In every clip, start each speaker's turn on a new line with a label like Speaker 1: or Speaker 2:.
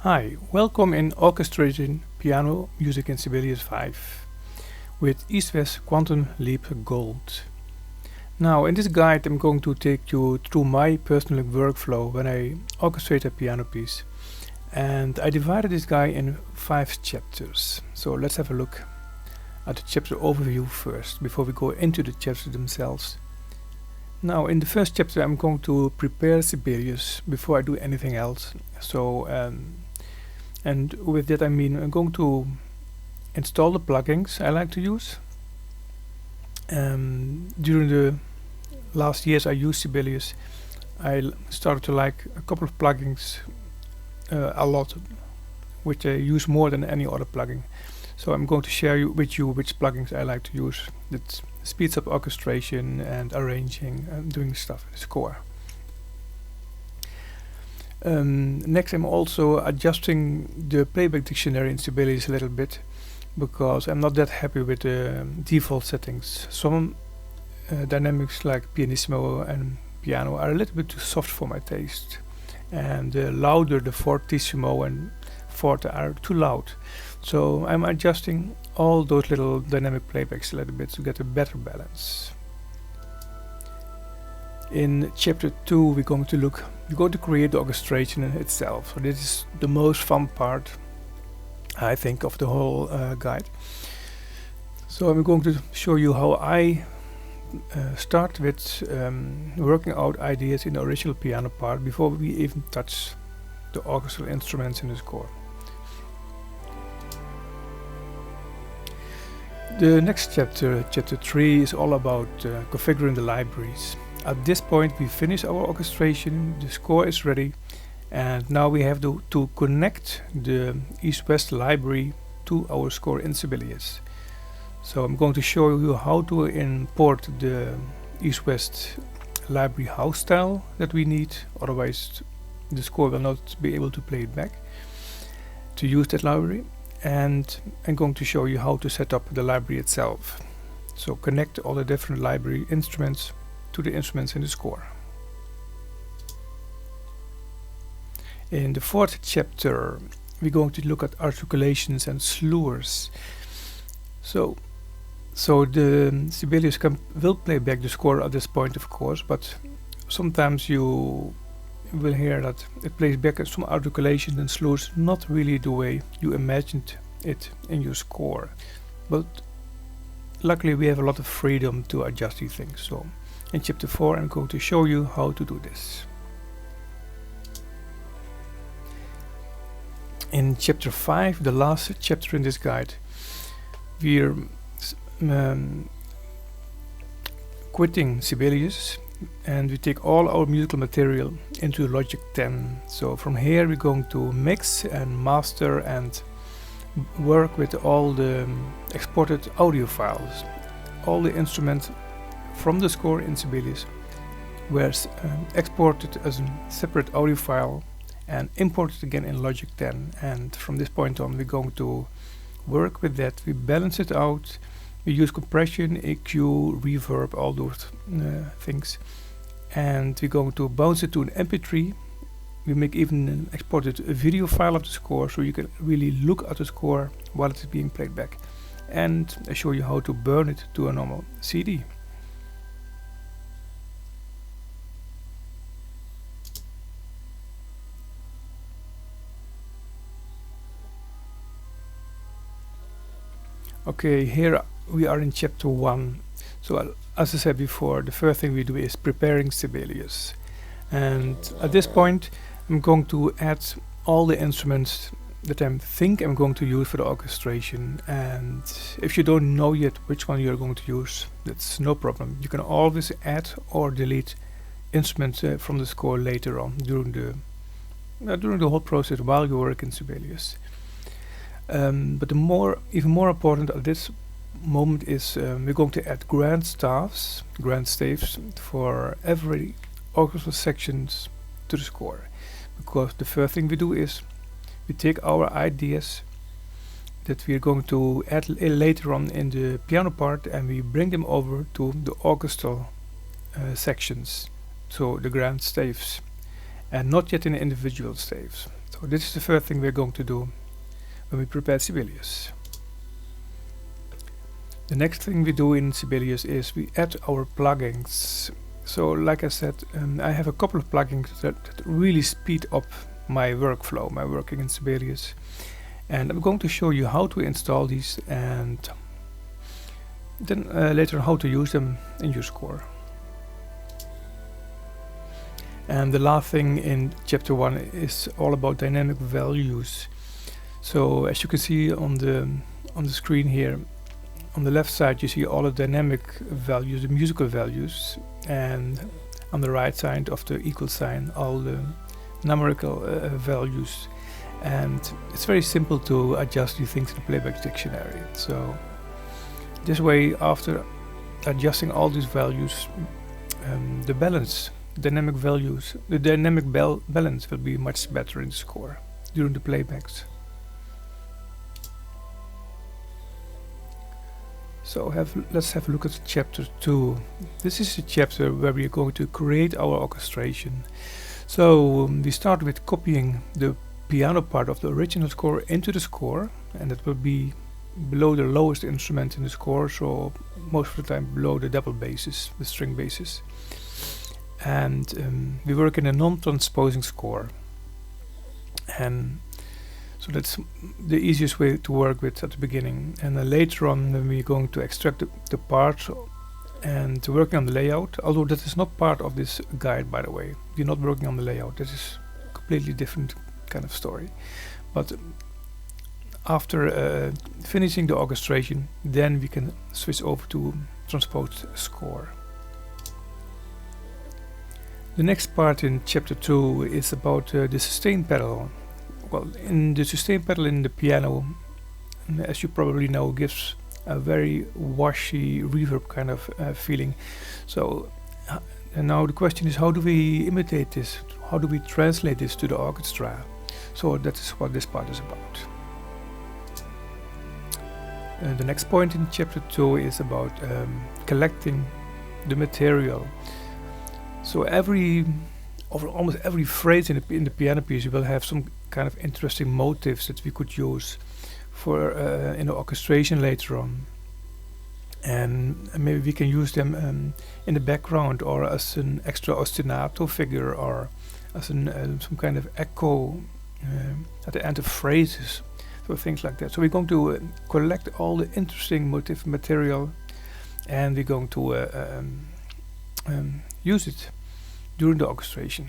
Speaker 1: Hi, welcome in Orchestrating Piano Music in Sibelius 5 with East-West Quantum Leap Gold. Now in this guide I'm going to take you through my personal workflow when I orchestrate a piano piece, and I divided this guide in 5 chapters. So let's have a look at the chapter overview first before we go into the chapters themselves. Now in the first chapter I'm going to prepare Sibelius before I do anything else. And with that I mean I'm going to install the plugins I like to use. During the last years I used Sibelius, I started to like a couple of plugins a lot, which I use more than any other plugin. So I'm going to share with you which plugins I like to use that speeds up orchestration and arranging and doing stuff, score. Next I'm also adjusting the playback dictionary in Sibelius a little bit, because I'm not that happy with the default settings. Some dynamics like pianissimo and piano are a little bit too soft for my taste, and the louder the fortissimo and forte are too loud. So I'm adjusting all those little dynamic playbacks a little bit to get a better balance. In chapter 2 we're going to create the orchestration itself. So this is the most fun part, I think, of the whole guide. So I'm going to show you how I start with working out ideas in the original piano part before we even touch the orchestral instruments in the score. The next chapter, chapter 3, is all about configuring the libraries. At this point we finish our orchestration, the score is ready, and now we have to connect the East-West library to our score in Sibelius. So I'm going to show you how to import the East-West library house style that we need, otherwise the score will not be able to play it back, to use that library. And I'm going to show you how to set up the library itself. So connect all the different library instruments to the instruments in the score. In the 4th chapter we're going to look at articulations and slurs. So the Sibelius will play back the score at this point, of course, but sometimes you will hear that it plays back some articulations and slurs not really the way you imagined it in your score. But luckily we have a lot of freedom to adjust these things. So in chapter 4 I'm going to show you how to do this. In chapter 5, the last chapter in this guide, we're quitting Sibelius and we take all our musical material into Logic 10. So from here we're going to mix and master and work with all the exported audio files. All the instruments from the score in Sibelius were exported as a separate audio file and imported again in Logic 10, and from this point on we're going to work with that. We balance it out, we use compression, EQ, reverb, all those things, and we're going to bounce it to an MP3. We make even exported a video file of the score so you can really look at the score while it is being played back, and I show you how to burn it to a normal CD. Okay, here we are in chapter 1. So as I said before, the first thing we do is preparing Sibelius, and at this point I'm going to add all the instruments that I think I'm going to use for the orchestration. And if you don't know yet which one you're going to use, that's no problem. You can always add or delete instruments from the score later on during the whole process while you work in Sibelius. But even more important at this moment is we're going to add grand staves for every orchestral sections to the score, because the first thing we do is we take our ideas that we're going to add later on in the piano part and we bring them over to the orchestral sections, so the grand staves, and not yet in individual staves. So this is the first thing we're going to do when we prepare Sibelius. The next thing we do in Sibelius is we add our plugins. So like I said, I have a couple of plugins that really speed up my workflow, my working in Sibelius. And I'm going to show you how to install these and then later how to use them in your score. And the last thing in chapter 1 is all about dynamic values. So as you can see on the screen here, on the left side you see all the dynamic values, the musical values, and on the right side of the equal sign all the numerical values. And it's very simple to adjust these things in the playback dictionary. So this way, after adjusting all these values, the balance, dynamic values, the dynamic balance will be much better in the score during the playbacks. So let's have a look at chapter 2. This is the chapter where we are going to create our orchestration. So we start with copying the piano part of the original score into the score, and that will be below the lowest instrument in the score, so most of the time below the double basses, the string basses. And we work in a non-transposing score, and so that's the easiest way to work with at the beginning. And then later on when we're going to extract the parts and working on the layout, although that is not part of this guide, by the way. We're not working on the layout, this is completely different kind of story. But after finishing the orchestration, then we can switch over to transposed score. The next part in chapter 2 is about the sustain pedal. Well, in the sustain pedal in the piano, as you probably know, gives a very washy reverb kind of feeling. So and now the question is, how do we imitate this? How do we translate this to the orchestra? So that is what this part is about. The next point in chapter 2 is about collecting the material. So almost every phrase in the piano piece will have some kind of interesting motifs that we could use for in the orchestration later on, and maybe we can use them in the background, or as an extra ostinato figure, or as some kind of echo at the end of phrases, so things like that. So we're going to collect all the interesting motif material, and we're going to use it during the orchestration.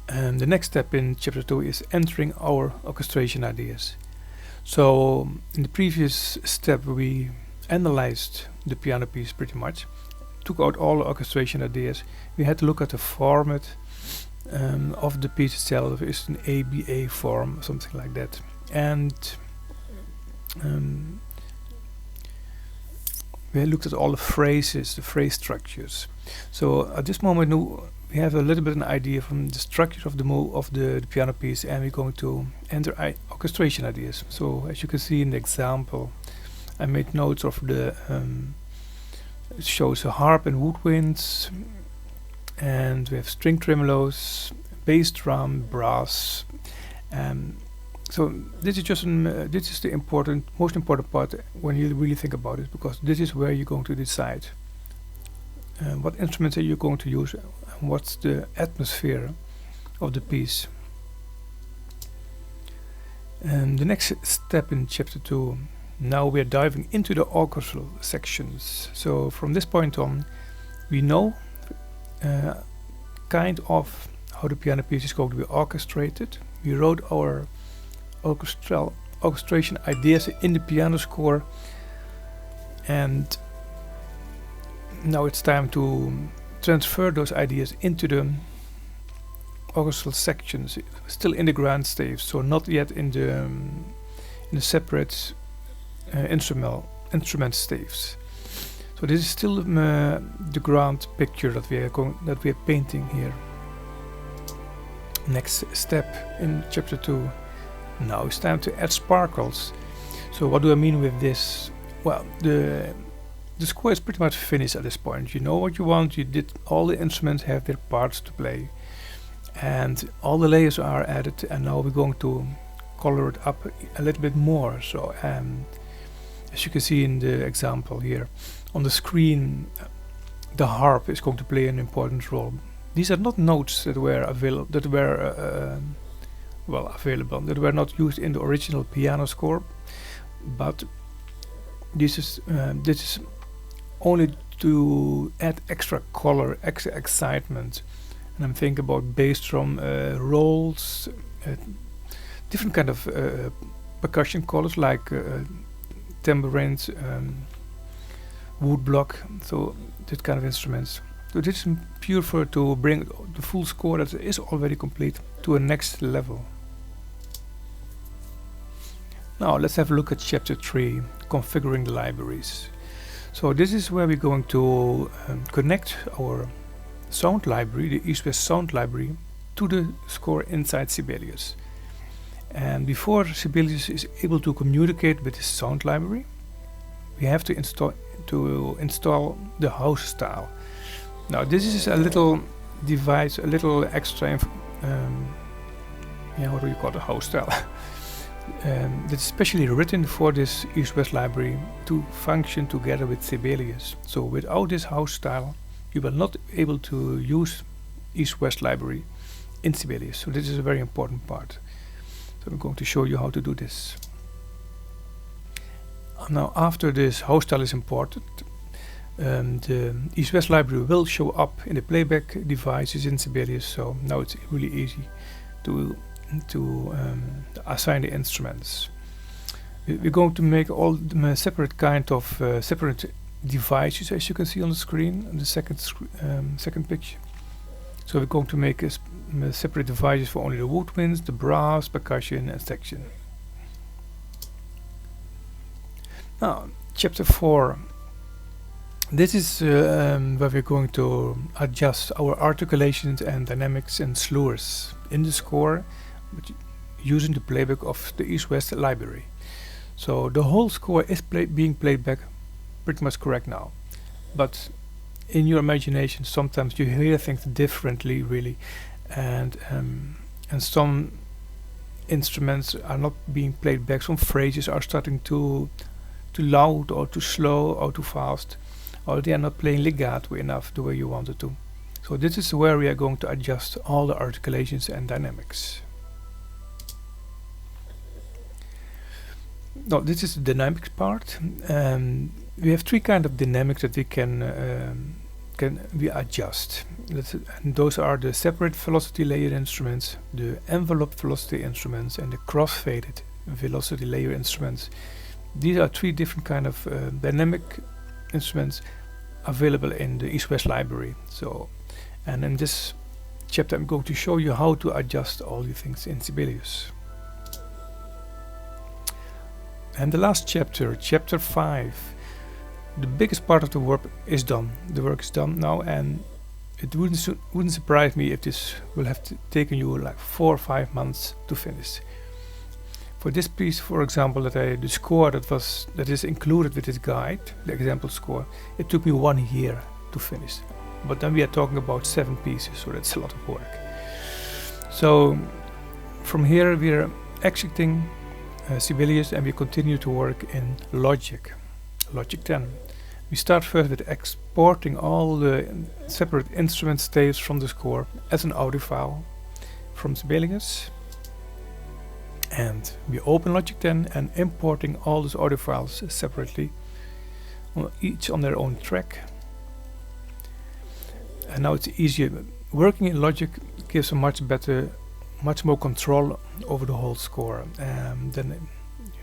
Speaker 1: And the next step in chapter 2 is entering our orchestration ideas. So in the previous step we analyzed the piano piece pretty much, took out all the orchestration ideas. We had to look at the format of the piece itself. Is an ABA form, something like that, and we looked at all the phrases, the phrase structures. So at this moment we have a little bit an idea from the structure of the piano piece, and we're going to enter orchestration ideas. So as you can see in the example, I made notes of the it shows a harp and woodwinds, and we have string tremolos, bass drum, brass. So this is just this is the most important part when you really think about it, because this is where you're going to decide what instruments are you going to use, and what's the atmosphere of the piece. And the next step in chapter 2, now we are diving into the orchestral sections. So from this point on, we know kind of how the piano piece is going to be orchestrated. We wrote our orchestration ideas in the piano score, and now it's time to transfer those ideas into the orchestral sections, still in the grand staves, so not yet in the separate instrument staves. So this is still the grand picture that we are painting here. Next step in chapter 2. Now it's time to add sparkles. So what do I mean with this? Well, the score is pretty much finished at this point. You know what you want. You did all the instruments have their parts to play, and all the layers are added, and now we're going to color it up a little bit more. So as you can see in the example here on the screen, the harp is going to play an important role. These are not notes that were available, that were not used in the original piano score, but this is only to add extra color, extra excitement. And I'm thinking about bass drum rolls, different kind of percussion colors like tambourines, wood block, so that kind of instruments. So this is pure for to bring the full score that is already complete to a next level. Now let's have a look at chapter 3, configuring the libraries. So this is where we're going to connect our sound library, the East-West sound library, to the score inside Sibelius. And before Sibelius is able to communicate with the sound library, we have to install the house style. Now this is a little device, a little extra, what do you call the house style? That's specially written for this East-West library to function together with Sibelius. So without this house style, you will not be able to use East-West library in Sibelius. So this is a very important part. So I'm going to show you how to do this. Now after this house style is imported, the East-West library will show up in the playback devices in Sibelius. So now it's really easy to assign the instruments. We're going to make all the separate kind of separate devices, as you can see on the screen on the second picture. So we're going to make separate devices for only the woodwinds, the brass, percussion and section. Now chapter 4. This is where we're going to adjust our articulations and dynamics and slurs in the score, but using the playback of the East-West library. So the whole score is being played back pretty much correct now, but in your imagination sometimes you hear things differently really, and some instruments are not being played back. Some phrases are starting too loud or too slow or too fast, or they are not playing legato enough the way you wanted to. So this is where we are going to adjust all the articulations and dynamics. Now this is the dynamics part. We have three kind of dynamics that we can adjust. And those are the separate velocity layer instruments, the envelope velocity instruments, and the cross-faded velocity layer instruments. These are three different kind of dynamic instruments available in the East-West library. So, and in this chapter I'm going to show you how to adjust all the things in Sibelius. And the last chapter, chapter 5, the biggest part of the work is done. The work is done now, and it wouldn't surprise me if this will have taken you like 4 or 5 months to finish. For this piece, for example, the score that is included with this guide, the example score, it took me 1 year to finish. But then we are talking about 7 pieces, so that's a lot of work. So from here we are exiting Sibelius, and we continue to work in Logic 10. We start first with exporting all the separate instrument staves from the score as an audio file from Sibelius. And we open Logic 10 and importing all those audio files separately, each on their own track. And now it's easier. Working in Logic gives a much more control over the whole score. Then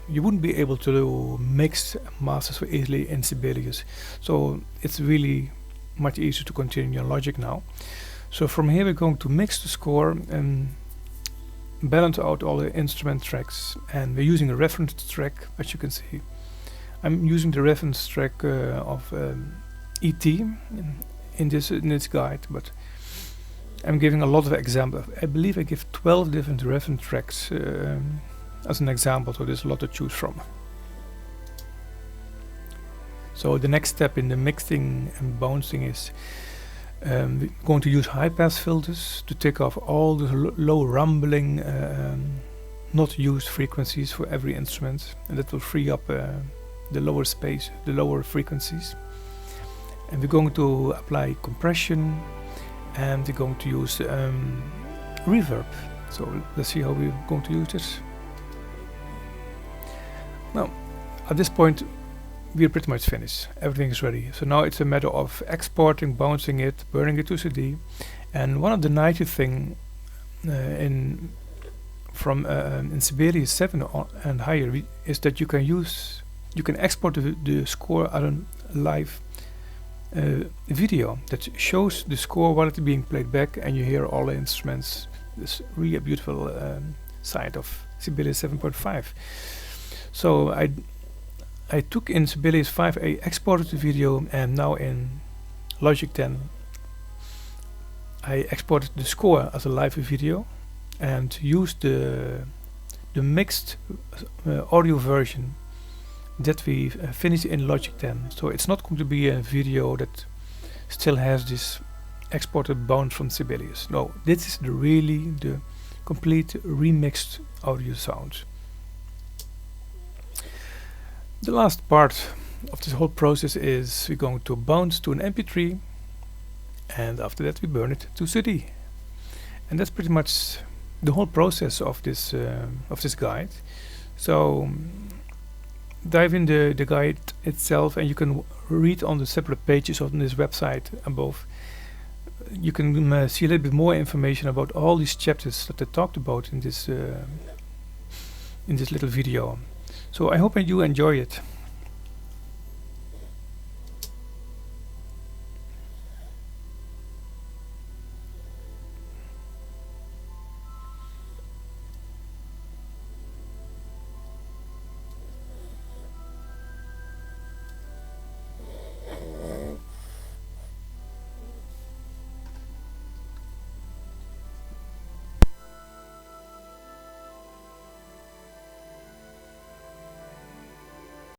Speaker 1: you wouldn't be able to do mix masters so easily in Sibelius. So it's really much easier to continue in Logic now. So from here we're going to mix the score and balance out all the instrument tracks, and we're using a reference track, as you can see. I'm using the reference track of ET in this guide, but I'm giving a lot of examples. I believe I give 12 different reference tracks as an example, so there's a lot to choose from. So the next step in the mixing and bouncing is We're going to use high-pass filters to take off all the low rumbling, not used frequencies for every instrument, and that will free up the lower space, the lower frequencies. And we're going to apply compression, and we're going to use reverb. So let's see how we're going to use this. Now, at this point, we're pretty much finished. Everything is ready. So now it's a matter of exporting, bouncing it, burning it to CD. And one of the nice things in Sibelius 7 and higher is that you can export the score as a live video that shows the score while it's being played back, and you hear all the instruments. It's really a beautiful side of Sibelius 7.5. So I took in Sibelius 5, I exported the video, and now in Logic 10 I exported the score as a live video and used the mixed audio version that we finished in Logic 10. So it's not going to be a video that still has this exported bounce from Sibelius. No, this is really the complete remixed audio sound. The last part of this whole process is we're going to bounce to an MP3, and after that we burn it to CD. And that's pretty much the whole process of this guide. So dive in the guide itself, and you can read on the separate pages on this website above. You can see a little bit more information about all these chapters that I talked about in this little video. So I hope you enjoy it.